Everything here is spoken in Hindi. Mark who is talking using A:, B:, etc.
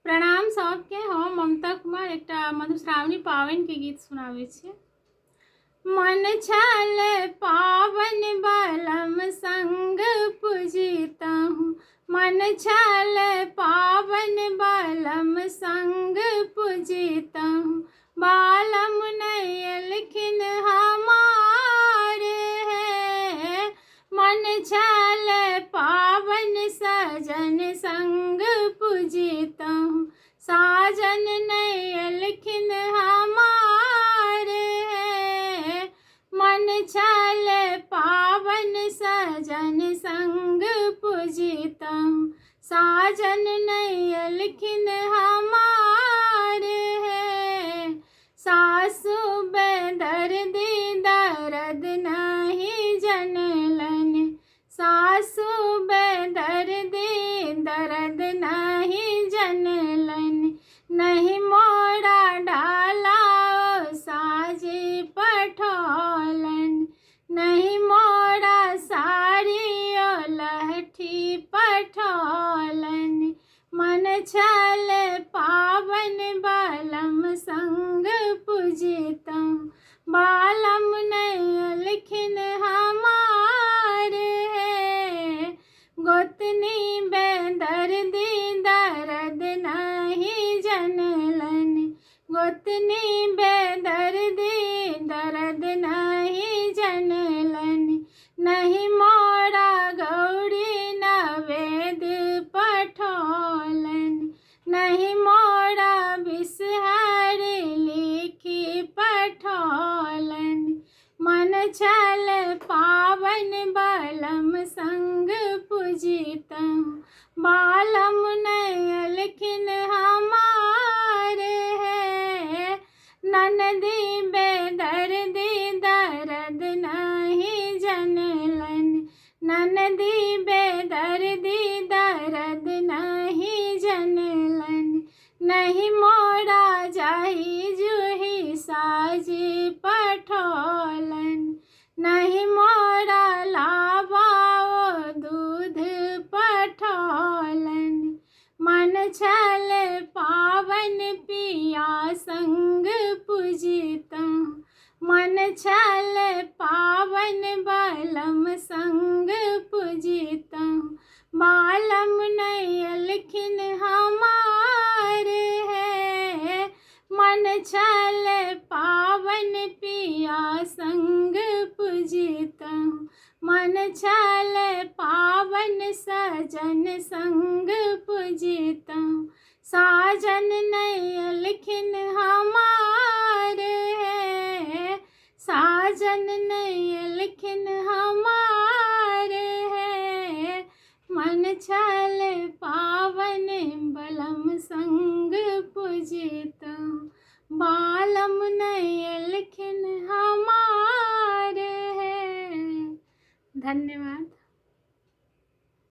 A: प्रणाम सबके। हम ममता कुमार एकटा मधुश्रावणी पावन के गीत सुनावे छी। मन छल पावन बलम संग पूजितहु, मन छल पावन बलम संग पूजितहु, बालम नयलखिन हमार है। मन छल पावन सजन संग पूजितहु, साजन नयलखिन हमार है। मन छल पावन सजन संग पूजितहु, साजन नयलखिन हमार है। सासु बेदर्दी दर्द नहीं जनलन, सासु बेदर्दी दर्द नहीं जनलन, नहीं मोड़ा डाला साजी पठौलन, नहीं मोड़ा साड़ी लहठी पठौलन। मन छल पावन बलम संग पूजितहु, बालम नयलखिन हमार है। गोतनी बेदर्दी दर्द नहीं जनलन, गोतनी बेदर्दी दर्द नहीं जनलन, नहीं मोड़ा गौरी नवेद पठौलन, नहीं मोड़ा बिसहर लिखी पठौलन। मन छल पावन बलम संग पूजितहु, बालम नयलखिन हमार है। ननदी बेदर्दी दर्द नहीं जनलन, ननदी बेदर्दी दर्द नहीं जनलन, नहीं मोड़ा जाही जूही साजी पठौलन, नहीं मोड़ा लाबाओ दूध पठौलन। मन छल पावन पिया संग पूजितहु, मन छल पावन बलम संग पूजितहु, बालम नयलखिन हमार है। मन छल पावन पिया संग पूजितहु, मन छल पावन सजन संग पूजितहु, साजन नयलखिन हमार है। साजन नयलखिन हमार है। मन छल पावन बलम संग पूजितहु, बालम नयलखिन हमार है। धन्यवाद।